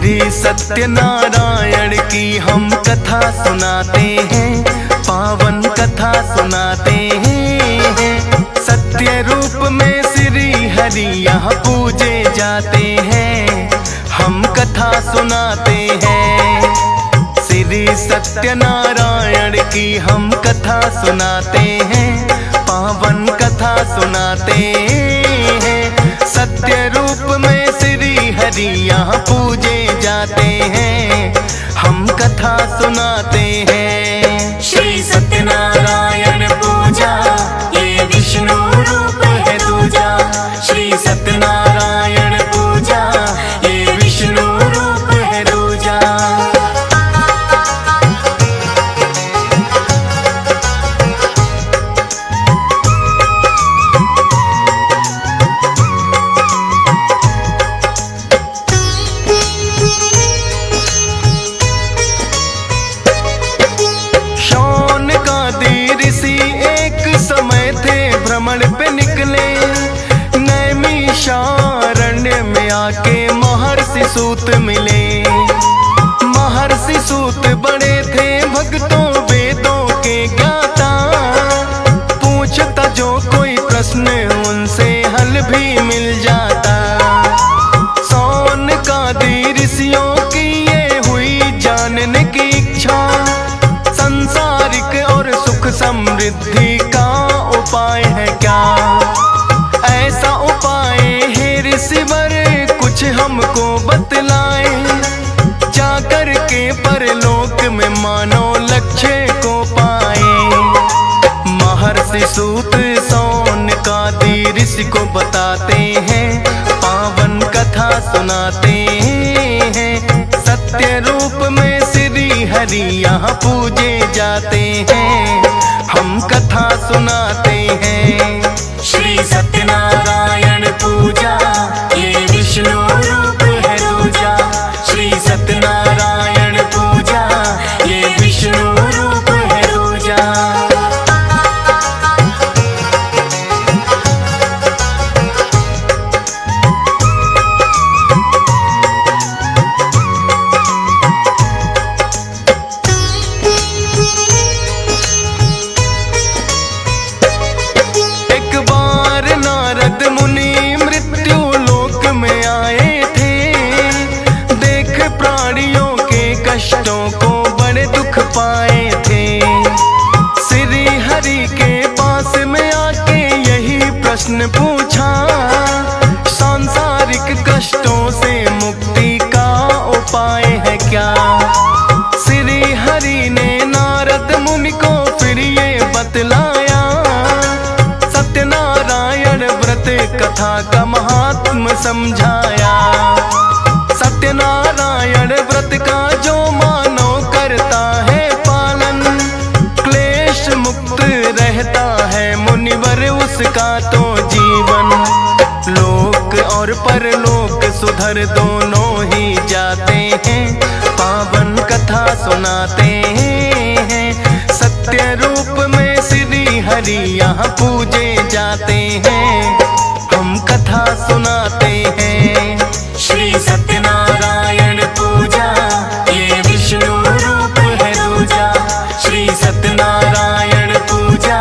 श्री सत्यनारायण की हम कथा सुनाते हैं, पावन कथा सुनाते हैं। सत्य रूप में श्री हरि यहाँ पूजे जाते हैं, हम कथा सुनाते हैं। श्री सत्यनारायण की हम कथा सुनाते हैं, पावन कथा सुनाते हैं। सत्य रूप में श्री हरि यहाँ पूजे जाते हैं, हम कथा सुनाते हैं। श्री सत्यनारायण पूजा ये विष्णु रूप है दूजा। श्री सत्यनारायण पूजा ये विष्णु रूप है दूजा। समय थे भ्रमण पे निकले, नैमिषारण्य में आके महर्षि सूत मिले। महर्षि सूत बड़े थे भक्तों वेदों के ज्ञाता, पूछता जो कोई प्रश्न उनसे हल भी मिल जाता। सौनकादि ऋषियों की ये हुई जानने की इच्छा, संसारिक और सुख समृद्धि का उपाय है क्या। ऐसा उपाय है ऋषिवर कुछ हमको बतलाए, जाकर के परलोक में मानो लक्ष्य को पाए। महर्षि सूत सौनकादि ऋषि को बताते हैं, पावन कथा सुनाते हैं। सत्य रूप में श्री हरि यहाँ पूजे जाते हैं, हम कथा सुनाते हैं। श्री सत्यनारायण पूजा ये विष्णु रूप है दूजा। श्री सत्यनारायण पूजा ये विष्णु रूप है दूजा। कष्टों को बड़े दुख पाए थे, श्री हरि के पास में आके यही प्रश्न पूछा, सांसारिक कष्टों से मुक्ति का उपाय है क्या। श्री हरि ने नारद मुनि को फिर ये बतलाया, सत्यनारायण व्रत कथा का महात्म समझाया। सत्यनारायण व्रत का जो मानो करता है पालन, क्लेश मुक्त रहता है मुनिवर उसका तो जीवन। लोक और परलोक सुधर दोनों ही जाते हैं, पावन कथा सुनाते हैं। सत्य रूप में श्री हरि यहाँ पूजे जाते हैं, हम कथा सुनाते हैं। श्री सत्यनारायण पूजा ये विष्णु रूप है दूजा। श्री सत्यनारायण पूजा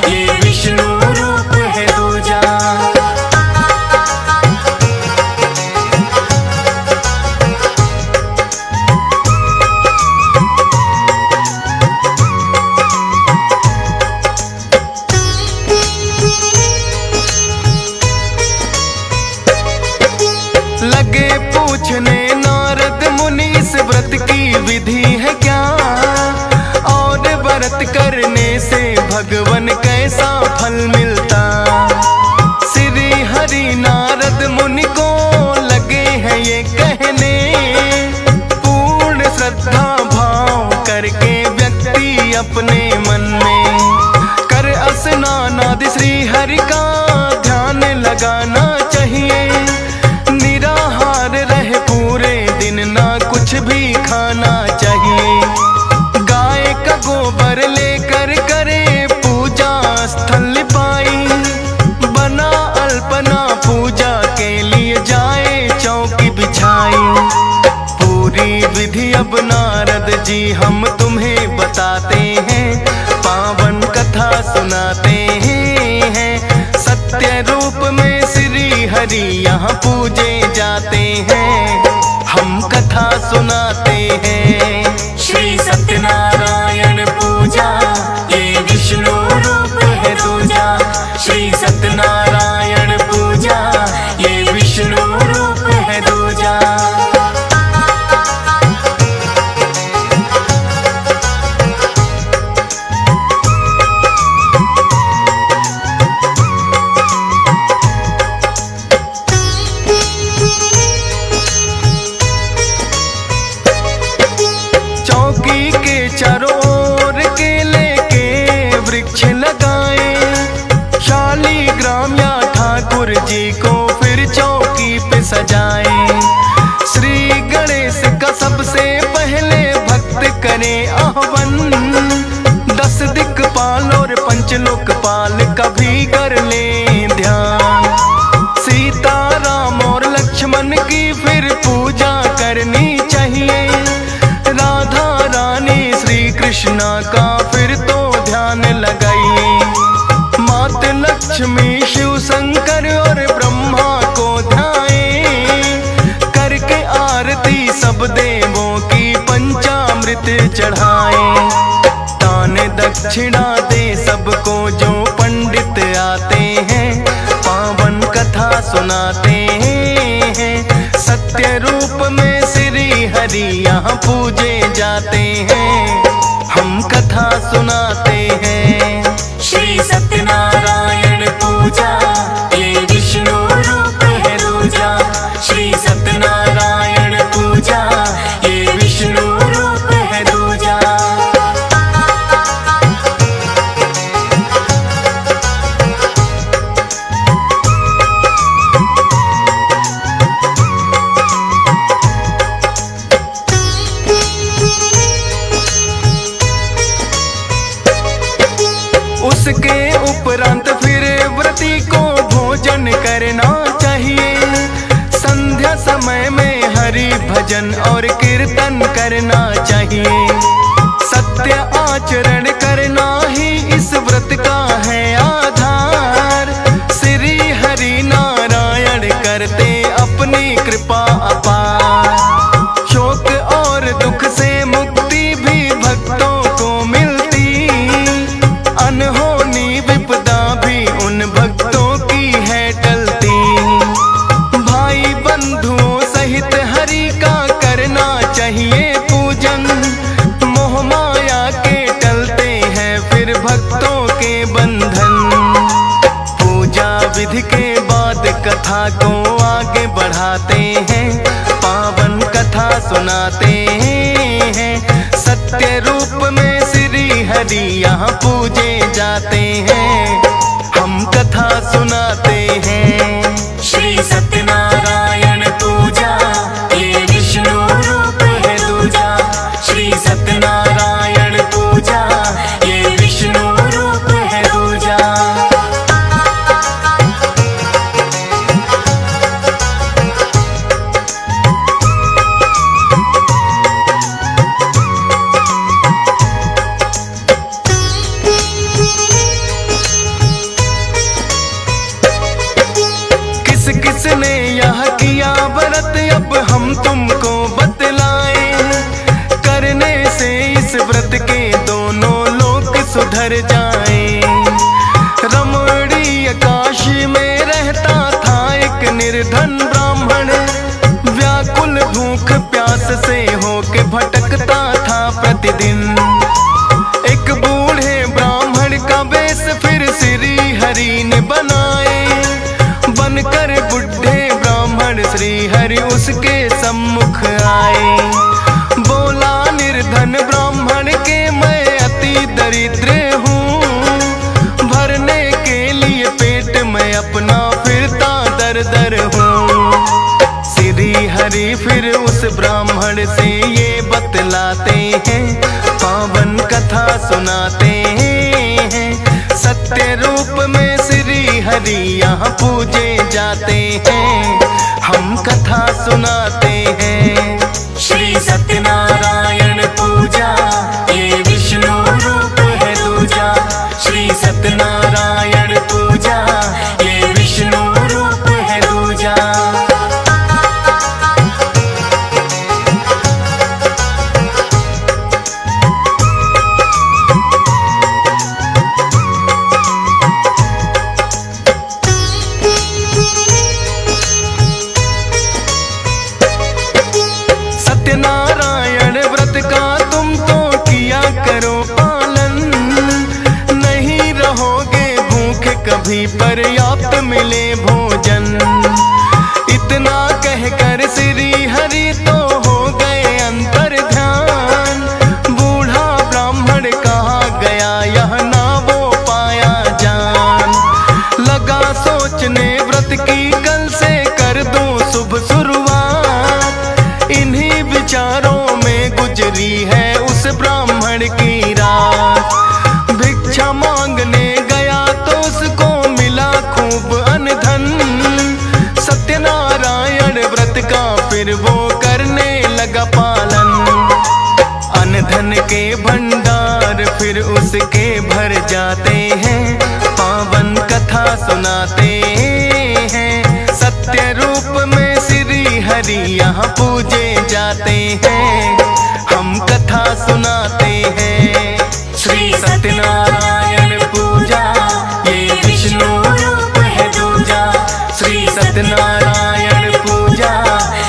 ये विष्णु रूप है दूजा। लगे पूछने नारद मुनि इस व्रत की विधि है क्या, और व्रत करने से भगवन कैसा फल मिलता। श्री हरि नारद मुनि को लगे हैं ये कहने, पूर्ण श्रद्धा भाव करके व्यक्ति अपने मन में कर स्नान आदि श्री हरि का ध्यान लगाना चाहिए। निराहार रहे पूरे दिन, ना कुछ भी खाना चाहिए। गाय का गोबर लेकर करे पूजा स्थल पाई, बना अल्पना पूजा के लिए जाए चौकी बिछाई। अब नारद जी हम तुम्हें बताते हैं, पावन कथा सुनाते हैं। सत्य रूप में श्री हरि यहाँ पूजे जाते हैं, हम कथा सुनाते हैं। श्री सत्यनारायण पूजा ये विष्णु रूप है दूजा। श्री सत्यनारायण पूजा ये विष्णु रूप है दूजा। चौकी के चारों ओर केले के वृक्ष लगाए, शालीग्राम या ठाकुर जी को फिर चौकी पे सजाए। श्री गणेश का सबसे पहले भक्त करे आह्वान, 10 दिक्पाल और पंचलोकपाल का भी कर ले ध्यान। सीता राम और लक्ष्मण की फिर पूजा करनी चाहिए, राधा रानी श्री कृष्णा का फिर तो ध्यान लगाइए। मात लक्ष्मी शिव शंकर और ब्रह्मा को ध्याए, करके आरती सब देवों की पंचामृत चढ़ाए। दान दक्षिणा दे सबको जो पंडित आते हैं, पावन कथा सुनाते हैं। सत्य रूप में श्री हरि यहाँ पूजे जाते हैं, हम कथा सुनाते हैं। श्री सत्यनारायण पूजा ये विष्णु रूप है दूजा। श्री सत्यनारायण पूजा ये विष्णु रूप है दूजा। उसके उपरांत फिर व्रती को भोजन करना चाहिए। संध्या समय में हरि भजन और कीर्तन करना चाहिए। सत्य आचरण करना ही इस व्रत का है आधार। श्री हरि नारायण करते अपनी कृपा अपार। शोक और दुख से मुक्ति भी भक्तों को मिलती, अनहोनी विपदा भी उन भक्तों की है टलती। भाई बंधुओं सहित हरि का करना चाहिए पूजन, मोह माया के टलते हैं फिर भक्तों के बंधन। पूजा विधि के बाद कथा को आगे बढ़ाते हैं, पावन कथा सुनाते हैं। सत्य रूप में श्री हरि यहाँ पूजे जाते हैं, हम कथा सुनाते हैं। श्री सत्यनारायण पूजा ये विष्णु रूप है दूजा। श्री सत्यनारायण पूजा ये विष्णु रूप है दूजा। किस किस ने यह किया व्रत अब हम तुमको बतलाएं। करने से इस व्रत के दोनों लोक सुधर जाएं। रमणीय काशी में रहता था एक निर्धन ब्राह्मण, व्याकुल भूख प्यास से होके भटकता था प्रतिदिन। एक बूढ़े ब्राह्मण का वेश फिर श्री हरि ने बनाए, बनकर बुढ़े ब्राह्मण श्री हरि उसके सम्मुख आए। बोला निर्धन ब्राह्मण के मैं अति दरिद्र हूँ, भरने के लिए पेट में अपना फिरता दर दर हूँ। श्री हरि फिर उस ब्राह्मण से ये बतलाते हैं, पावन कथा सुनाते हैं। सत्य रूप में श्री हरि यहाँ पूजे जाते हैं, हम कथा सुनाते हैं। श्री सत्यनारायण सत्यनारायण व्रत का तुम तो किया करो पालन, नहीं रहोगे भूखे कभी पर्याप्त मिले भोजन। इतना कहकर श्री हरि तो हो गए अंतर ध्यान, बूढ़ा ब्राह्मण कहा गया यह ना वो पाया जान। लगा सोचने व्रत की कल से कर दूं शुभ शुरुआत, इन्हीं विचारों में गुजरी है उस ब्राह्मण की रात। भिक्षा मांगने गया तो उसको मिला खूब अनधन, सत्यनारायण व्रत का फिर वो करने लगा पालन। अनधन के भंडार फिर उसके भर जाते हैं, पावन कथा सुनाते हैं। सत्य रूप में श्री हरि यहाँ पूजे जाते हैं, हम कथा सुनाते हैं। श्री सत्यनारायण पूजा ये विष्णु रूप है दूजा, श्री सत्यनारायण पूजा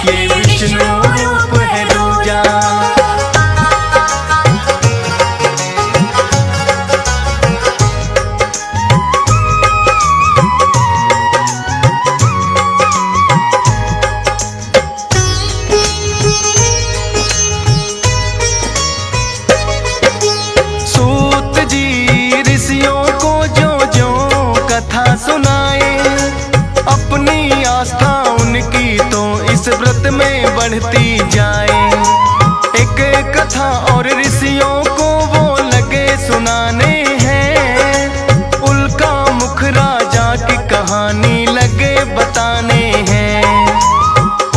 ये विष्णु रूप है दूजा। सूत जी ऋषियों को जो जो कथा सुनाए, अपनी आस्था उनकी तो इस व्रत में बढ़ती जाए। एक कथा और ऋषियों को वो लगे सुनाने हैं, उल्का मुख राजा की कहानी लगे बताने हैं।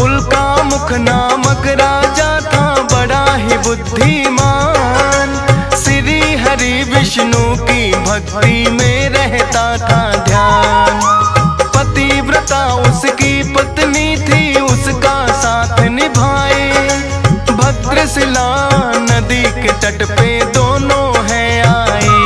उल्का मुख नामक राजा था बड़ा ही बुद्धिमान, श्री हरि विष्णु की भक्ति में रहता था ध्यान। पतिव्रता उसकी पत्नी थी, उसका साथ निभाए। भद्रशिला नदी के तट पे दोनों है आए।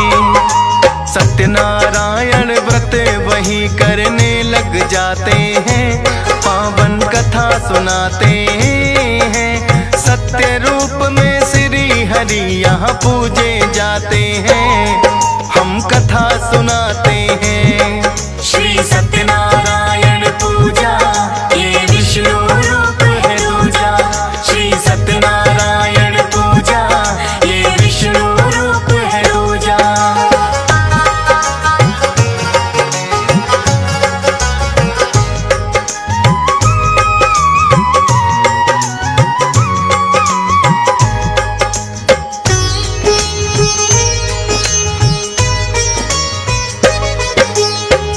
सत्यनारायण व्रत वही करने लग जाते हैं, पावन कथा सुनाते हैं। सत्य रूप में श्री हरि यहाँ पूजे जाते हैं, हम कथा सुनाते हैं। श्री सत्यनारायण पूजा ये विष्णु रूप है दूजा, श्री सत्यनारायण पूजा ये विष्णु रूप है दूजा।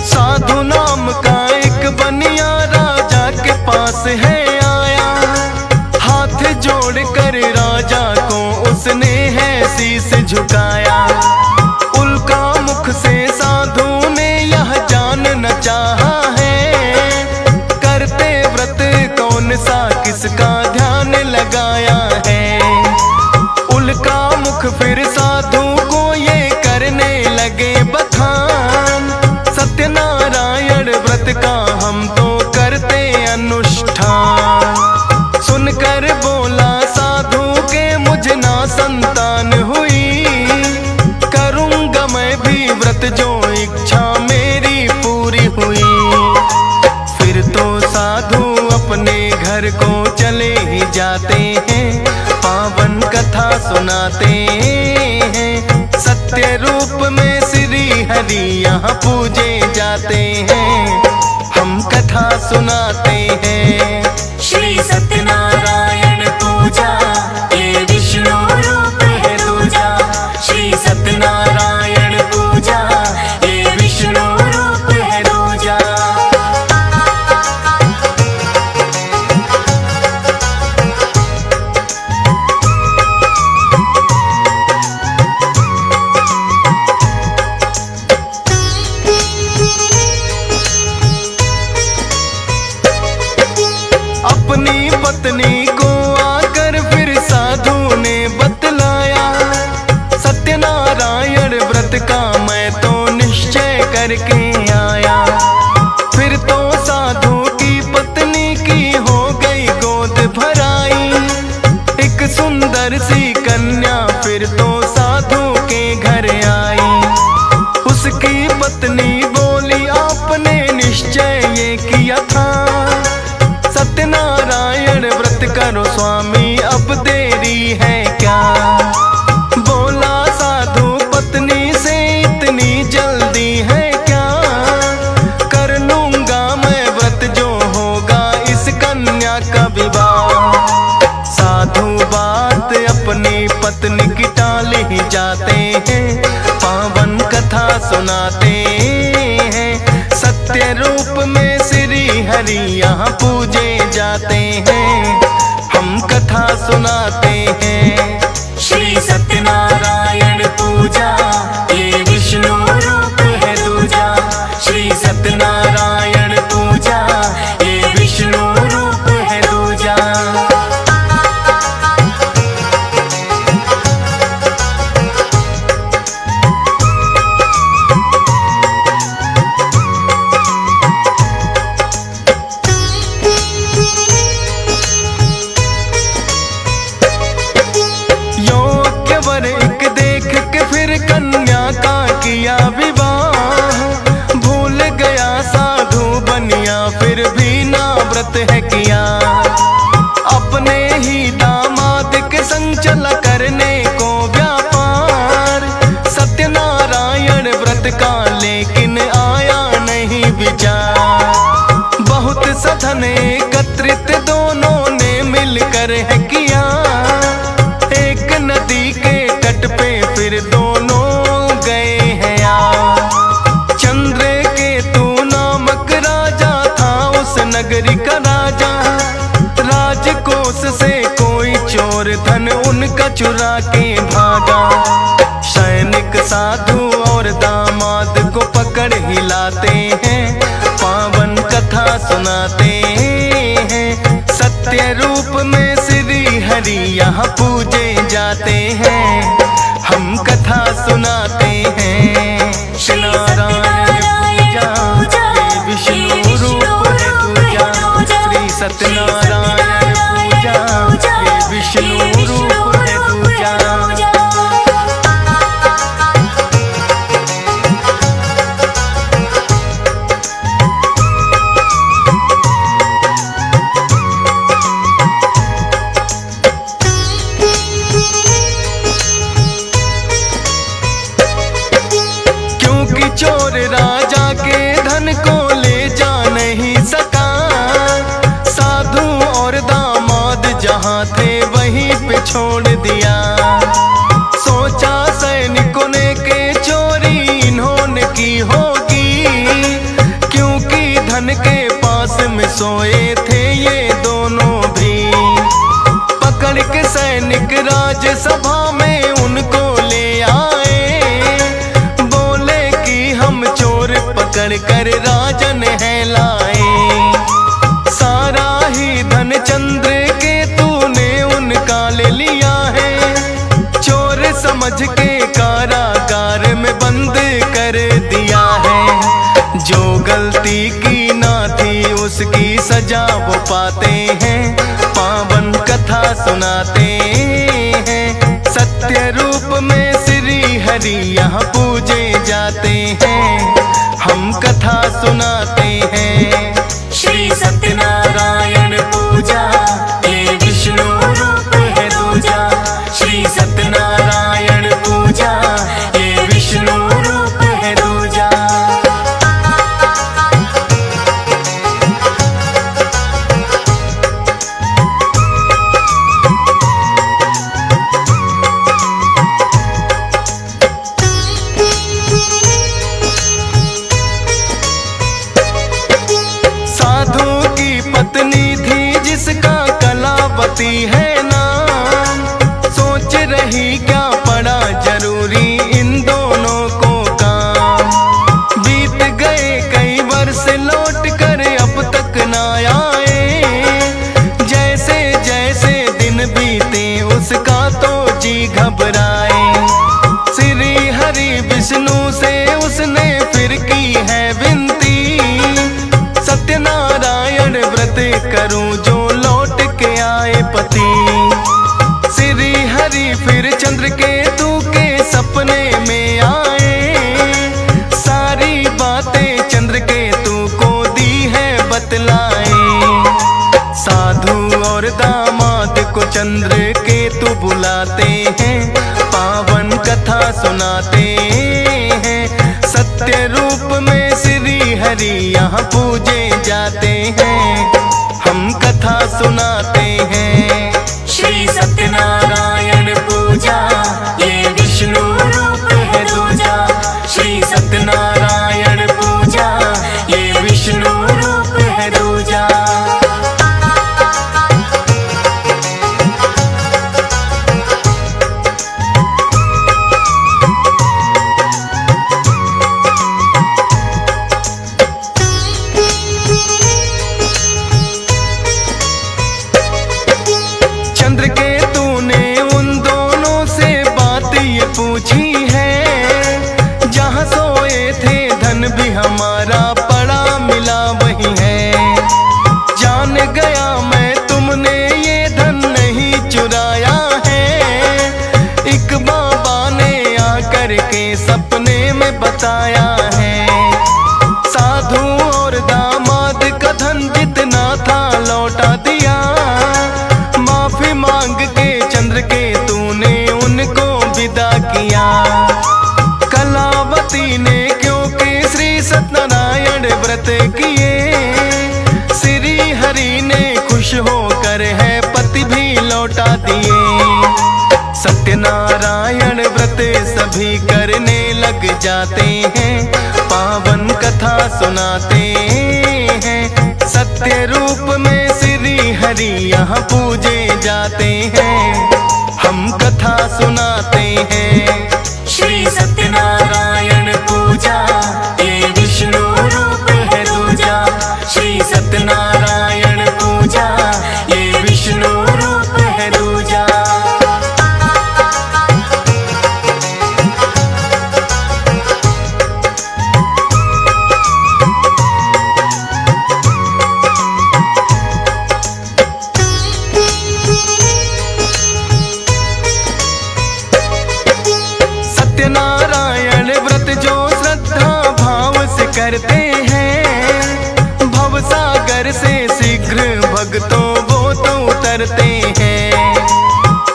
साधु नाम का एक बनिया राजा के पास है आया, हाथ जोड़ कर राजा को उसने है शीस झुकाया। उल्का मुख से साधु ने यह जानना चाहा है, करते व्रत कौन सा किसका ध्यान लगाया है। उल्का मुख फिर साधु को ये करने लगे बखान, सत्यनारायण व्रत का हम तो करते अनुष्ठान। सुनकर बोला साधु के मुझ ना संतान हुई, करूँगा मैं भी व्रत जो इच्छा मेरी पूरी हुई। फिर तो साधु अपने घर को चले ही जाते हैं, पावन कथा सुनाते हैं। सत्य रूप में श्री हरि यहाँ पूजे जाते हैं, हम कथा सुनाते हैं। श्री सत्यनारायण पूजा ये विष्णु रूप है दूजा, श्री सत्यनारायण पूजा ये विष्णु रूप है दूजा। सुंदर सी कन्या फिर तो साधु के घर आई। उसकी पत्नी बोली आपने निश्चय ये किया था, सत्यनारायण व्रत करो स्वामी अब देरी है क्या। बोला साधु पत्नी से इतनी जल्दी है क्या, कर लूंगा मैं व्रत जो होगा इस कन्या का विवाह। साधु बात अपनी पत्नी की टाल ही जाते हैं, पावन कथा सुनाते हैं। सत्य रूप में श्री हरि यहाँ पूजे जाते हैं, हम कथा सुनाते हैं। श्री सत्यनारायण पूजा ये विष्णु रूप है दूजा। श्री सत्यनारायण पूजा ये विष्णु रूप है दूजा। कन्या का किया विवाह, भूल गया साधु बनिया फिर भी ना व्रत है किया। अपने ही दामाद के संग चला करने को व्यापार, सत्यनारायण व्रत का लेकिन आया नहीं विचार। बहुत सधन एकत्रित दोनों ने मिलकर है किया, एक नदी के तट पे फिर दोनों गए हैं आ। चंद्रकेतु नामक राजा था उस नगरी का राजा, राजकोष से कोई चोर धन उनका चुरा के भागा। सैनिक साधु और दामाद को पकड़ हिलाते हैं, पावन कथा सुनाते हैं। सत्य रूप में श्री हरि यहाँ पूजे जाते हैं, हम कथा सुनाते हैं। श्री सत्यनारायण पूजा ये विष्णु रूप है दूजा। श्री सत्यनारायण पूजा ये विष्णु रूप है दूजा। चोर राजा के धन को ले जा नहीं सका, साधु और दामाद जहाँ थे वहीं पे छोड़ दिया। सोचा सैनिकों ने के चोरी इन्होंने की होगी, क्योंकि धन के पास में सोए थे ये दोनों भी। पकड़ के सैनिक राजसभा में उनको ले आए, पकड़ कर राजन है लाए। सारा ही धन चंद्रकेतु ने उनका ले लिया है, चोर समझ के कारागार में बंद कर दिया है। जो गलती की ना थी उसकी सजा वो पाते हैं, पावन कथा सुनाते हैं। सत्य रूप में श्री हरि यहाँ पूजे जाते हैं, हम कथा सुनाते हैं। श्री सत्यनारायण पूजा ये विष्णु रूप है दूजा। श्री सत्यनारायण पूजा ये विष्णु रूप है दूजा। है नाम, सोच रही क्या पड़ा जरूरी इन दोनों को काम। बीत गए कई वर्ष लौट कर अब तक ना आए, जैसे जैसे दिन बीते उसका तो जी घबराए। श्री हरि विष्णु से उसने फिर की है विनती, सत्यनारायण व्रत करूं जो लौट के आए पति। श्री चंद्र केतु बुलाते हैं, पावन कथा सुनाते हैं। सत्य रूप में श्री हरि यहाँ पूजे जाते हैं, हम कथा सुनाते हैं। श्री सत्यनारायण पूजा ये विष्णु रूप है दूजा। श्री सत्यनारायण पूजा ये विष्णु रूप है दूजा। चंद्र केतु ने उन दोनों से बात ये पूछी है, जहाँ सोए थे धन भी हमारा पड़ा मिला वही है। जान गया मैं तुमने ये धन नहीं चुराया है, एक बाबा ने आकर के सपने में बताया है। साधु और दामाद का धन जितना था लौटा दिया, माफी मांग के चंद्र केतु ने उनको विदा किया। कलावती ने क्योंकि श्री सत्यनारायण व्रत किए, श्री हरि ने खुश होकर है पति भी लौटा दिए। सत्यनारायण व्रत सभी करने लग जाते हैं, पावन कथा सुनाते हैं। सत्य रूप में श्री हरि यहाँ पूजे जाते हैं, हम कथा सुनाते हैं। श्री सत्यनारायण पूजा ये विष्णु रूप है दूजा। श्री सत्यनारायण पूजा ये विष्णु रूप है दूजा। सत्यनारायण व्रत जो श्रद्धा भाव से करते हैं, भवसागर से शीघ्र भक्तों वो तो उतरते हैं।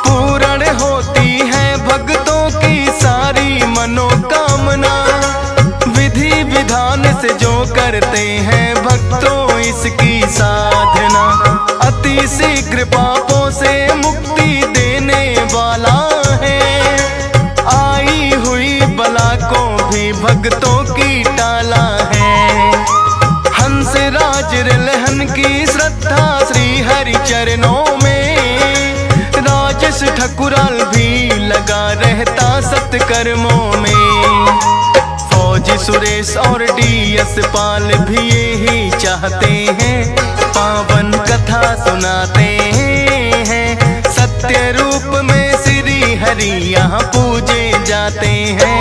पूर्ण होती है भक्तों की सारी मनोकामना, विधि विधान से जो करते हैं भक्तों इसकी साधना। अति शीघ्र पापों से मुक्ति देने वाला है, आई हुई बला को भी भक्तों की टाला है। हंस राज रिलहन की श्रद्धा श्री हरि चरणों में, राजेश ठकुराल भी लगा रहता सत्कर्मों में। फौजी सुरेश और DS पाल भी यही चाहते हैं, पावन कथा सुनाते हैं। सत्य रूप में श्री हरि यहाँ पूजे जाते हैं।